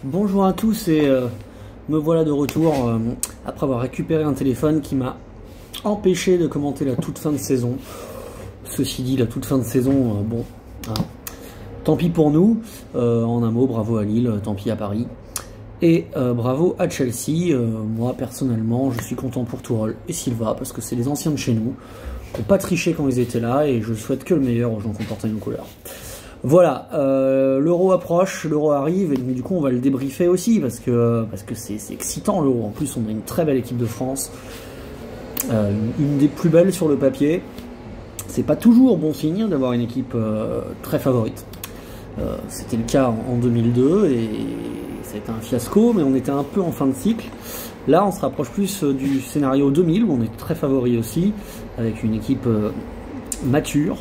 Bonjour à tous et me voilà de retour après avoir récupéré un téléphone qui m'a empêché de commenter la toute fin de saison. Ceci dit, la toute fin de saison, bon, hein, tant pis pour nous. En un mot, bravo à Lille, tant pis à Paris. Et bravo à Chelsea. Moi, personnellement, je suis content pour Tourelle et Silva parce que c'est les anciens de chez nous. Ils n'ont pas triché quand ils étaient là et je souhaite que le meilleur aux gens qui ont porté nos couleurs. Voilà, l'Euro approche, l'Euro arrive et donc, du coup on va le débriefer aussi parce que c'est excitant l'Euro. En plus on a une très belle équipe de France, une des plus belles sur le papier. C'est pas toujours bon signe d'avoir une équipe très favorite. C'était le cas en 2002 et ça a été un fiasco, mais on était un peu en fin de cycle. Là on se rapproche plus du scénario 2000 où on est très favori aussi avec une équipe mature.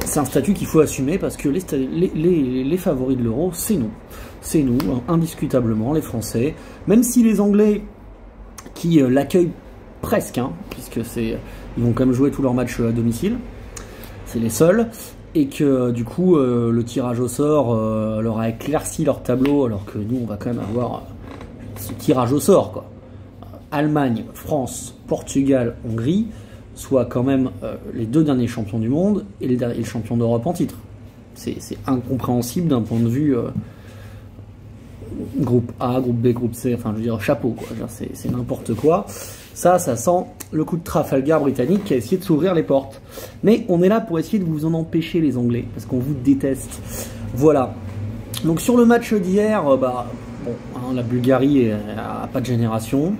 C'est un statut qu'il faut assumer parce que les favoris de l'Euro, c'est nous. C'est nous, indiscutablement, les Français. Même si les Anglais, qui l'accueillent presque, hein, puisque ils vont quand même jouer tous leurs matchs à domicile, c'est les seuls, et que du coup, le tirage au sort leur a éclairci leur tableau, alors que nous, on va quand même avoir ce tirage au sort, quoi. Allemagne, France, Portugal, Hongrie, soit quand même les deux derniers champions du monde et le champion d'Europe en titre. C'est incompréhensible d'un point de vue groupe A, groupe B, groupe C, enfin je veux dire chapeau quoi, c'est n'importe quoi. Ça sent le coup de Trafalgar britannique qui a essayé de s'ouvrir les portes. Mais on est là pour essayer de vous en empêcher les Anglais, parce qu'on vous déteste. Voilà. Donc sur le match d'hier, bon, hein, la Bulgarie n'a pas de génération.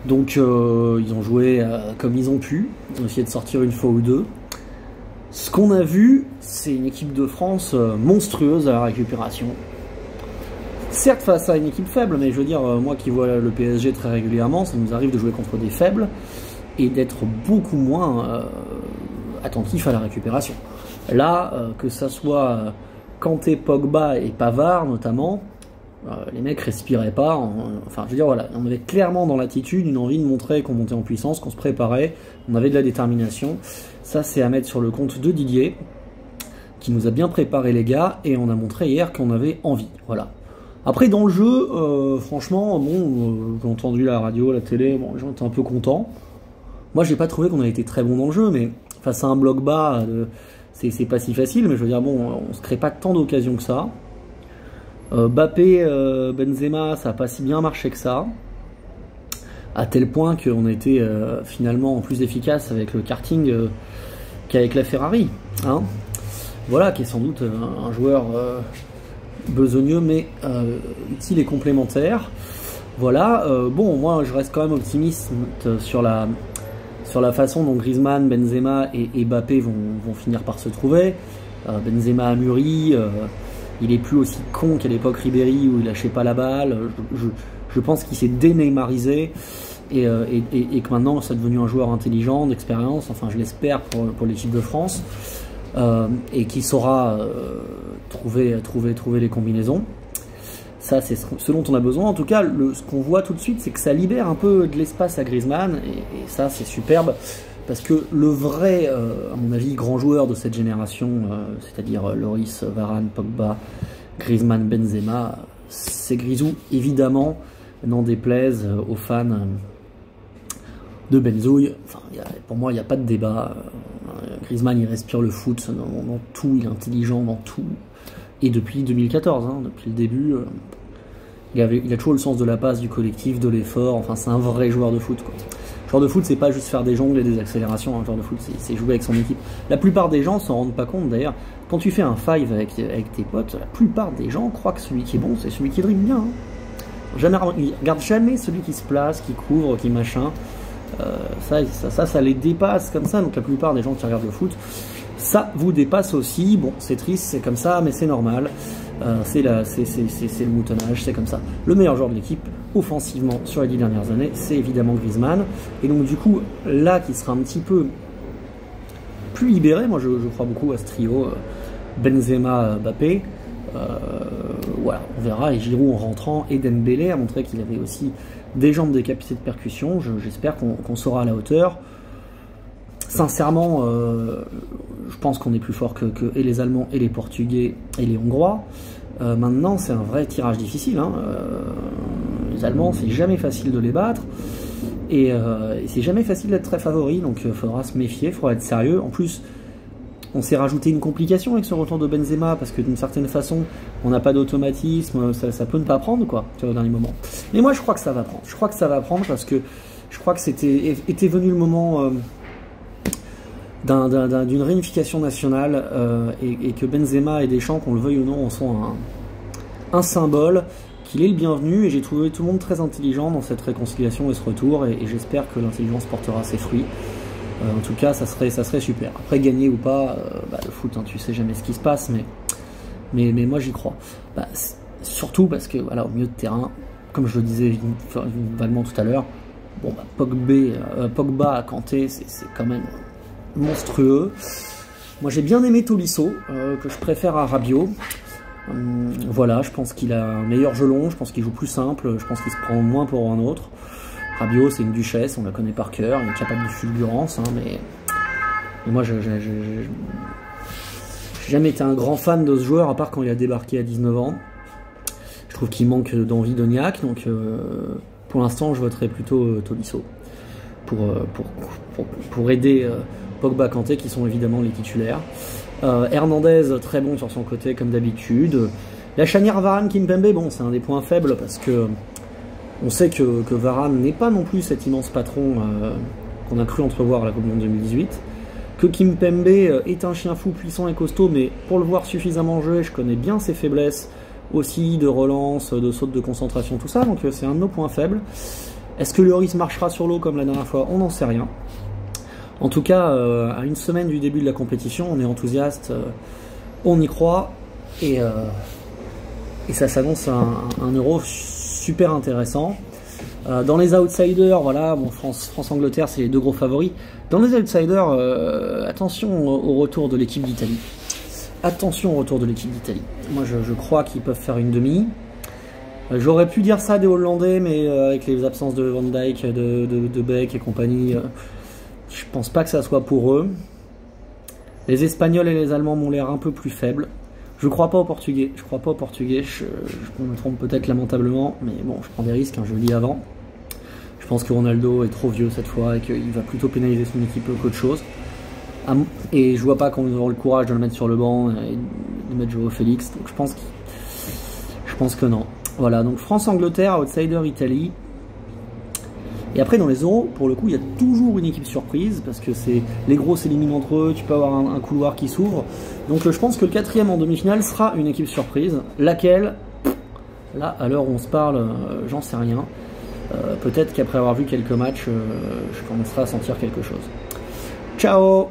Donc ils ont joué comme ils ont pu, ils ont essayé de sortir une fois ou deux. Ce qu'on a vu, c'est une équipe de France monstrueuse à la récupération. Certes face à une équipe faible, mais je veux dire, moi qui vois le PSG très régulièrement, ça nous arrive de jouer contre des faibles et d'être beaucoup moins attentif à la récupération. Là, que ça soit Kanté, Pogba et Pavard notamment, les mecs respiraient pas, enfin je veux dire voilà, on avait clairement dans l'attitude une envie de montrer qu'on montait en puissance, qu'on se préparait, on avait de la détermination. Ça c'est à mettre sur le compte de Didier, qui nous a bien préparé les gars, et on a montré hier qu'on avait envie, voilà. Après dans le jeu, franchement, bon, j'ai entendu la radio, la télé, bon les gens étaient un peu contents. Moi j'ai pas trouvé qu'on avait été très bon dans le jeu, mais face à un bloc bas, c'est pas si facile, mais je veux dire bon, on se crée pas tant d'occasions que ça. Mbappé, Benzema, ça n'a pas si bien marché que ça, à tel point qu'on a été finalement plus efficace avec le karting qu'avec la Ferrari, hein. Voilà, qui est sans doute un joueur besogneux mais utile et complémentaire. Voilà, bon, moi je reste quand même optimiste sur la façon dont Griezmann, Benzema et Mbappé vont finir par se trouver. Benzema a mûri. Il est plus aussi con qu'à l'époque Ribéry où il lâchait pas la balle. Je pense qu'il s'est déneymarisé et que maintenant c'est devenu un joueur intelligent, d'expérience, enfin je l'espère pour l'équipe de France, et qui saura trouver les combinaisons. Ça c'est ce dont on a besoin. En tout cas, ce qu'on voit tout de suite, c'est que ça libère un peu de l'espace à Griezmann et ça c'est superbe. Parce que le vrai, à mon avis, grand joueur de cette génération, c'est-à-dire Lloris, Varane, Pogba, Griezmann, Benzema, c'est Grisou, évidemment, n'en déplaise aux fans de Benzouille. Enfin, pour moi, il n'y a pas de débat. Griezmann, il respire le foot dans tout, il est intelligent dans tout. Et depuis 2014, hein, depuis le début, il a toujours le sens de la passe, du collectif, de l'effort. Enfin, c'est un vrai joueur de foot, quoi. Joueur de foot, c'est pas juste faire des jongles et des accélérations. Un joueur de foot, c'est jouer avec son équipe. La plupart des gens s'en rendent pas compte d'ailleurs. Quand tu fais un five avec tes potes, la plupart des gens croient que celui qui est bon, c'est celui qui dribble bien. Hein. Ils regardent jamais celui qui se place, qui couvre, qui machin. Ça les dépasse comme ça. Donc la plupart des gens qui regardent le foot, ça vous dépasse aussi. Bon, c'est triste, c'est comme ça, mais c'est normal. C'est le moutonnage, c'est comme ça. Le meilleur joueur de l'équipe, offensivement, sur les 10 dernières années, c'est évidemment Griezmann. Et donc du coup, là, qui sera un petit peu plus libéré, moi je crois beaucoup à ce trio Benzema, Mbappé. Voilà, on verra. Et Giroud en rentrant, et Dembélé a montré qu'il avait aussi des jambes, des capacités de percussion. J'espère qu'on sera à la hauteur. Sincèrement, je pense qu'on est plus fort que et les Allemands et les Portugais et les Hongrois. Maintenant, c'est un vrai tirage difficile. Hein. Les Allemands, c'est jamais facile de les battre. Et c'est jamais facile d'être très favori. Donc, il faudra se méfier, il faudra être sérieux. En plus, on s'est rajouté une complication avec ce retour de Benzema, parce que d'une certaine façon, on n'a pas d'automatisme, ça peut ne pas prendre, quoi, au dernier moment. Mais moi, je crois que ça va prendre. Je crois que ça va prendre parce que je crois que était venu le moment d'une réunification nationale et que Benzema et Deschamps, qu'on le veuille ou non, en sont un symbole, qu'il est le bienvenu. Et j'ai trouvé tout le monde très intelligent dans cette réconciliation et ce retour, et j'espère que l'intelligence portera ses fruits. En tout cas, ça serait super. Après, gagner ou pas, le foot, hein, tu sais jamais ce qui se passe, mais moi j'y crois. Surtout parce que, voilà, au milieu de terrain, comme je le disais vaguement tout à l'heure, bon, Pogba, Kanté, c'est quand même monstrueux. Moi j'ai bien aimé Tolisso, que je préfère à Rabiot. Voilà, je pense qu'il a un meilleur jeu long, je pense qu'il joue plus simple, je pense qu'il se prend moins pour un autre. Rabiot, c'est une duchesse, on la connaît par cœur, il est capable de fulgurance, hein, mais moi, j'ai jamais été un grand fan de ce joueur, à part quand il a débarqué à 19 ans. Je trouve qu'il manque d'envie de niaque, donc pour l'instant, je voterai plutôt Tolisso pour aider Pogba, Kanté, qui sont évidemment les titulaires. Hernandez, très bon sur son côté, comme d'habitude. La charnière Varane-Kimpembe, bon, c'est un des points faibles, parce que on sait que Varane n'est pas non plus cet immense patron qu'on a cru entrevoir à la Coupe du Monde 2018. Que Kimpembe est un chien fou puissant et costaud, mais pour le voir suffisamment jouer, je connais bien ses faiblesses aussi, de relance, de saute de concentration, tout ça, donc c'est un de nos points faibles. Est-ce que Lloris marchera sur l'eau comme la dernière fois? On n'en sait rien. En tout cas, à une semaine du début de la compétition, on est enthousiaste, on y croit, et ça s'annonce un Euro super intéressant. Dans les outsiders, voilà, bon, France-Angleterre, c'est les deux gros favoris. Dans les outsiders, attention au retour de l'équipe d'Italie. Attention au retour de l'équipe d'Italie. Moi, je crois qu'ils peuvent faire une demi. J'aurais pu dire ça des Hollandais, mais avec les absences de Van Dijk, de Beck et compagnie, je pense pas que ça soit pour eux. Les Espagnols et les Allemands m'ont l'air un peu plus faibles. Je crois pas aux Portugais. Je me trompe peut-être lamentablement, mais bon, je prends des risques, hein, je le dis avant. Je pense que Ronaldo est trop vieux cette fois et qu'il va plutôt pénaliser son équipe qu'autre chose. Et je vois pas qu'on aura le courage de le mettre sur le banc et de mettre Joao Félix. Donc je pense que non. Voilà, donc France-Angleterre, outsider Italie. Et après, dans les euros, pour le coup, il y a toujours une équipe surprise, parce que les gros s'éliminent entre eux, tu peux avoir un couloir qui s'ouvre. Donc je pense que le quatrième en demi-finale sera une équipe surprise. Laquelle? Là, à l'heure où on se parle, j'en sais rien. Peut-être qu'après avoir vu quelques matchs, je commencerai à sentir quelque chose. Ciao!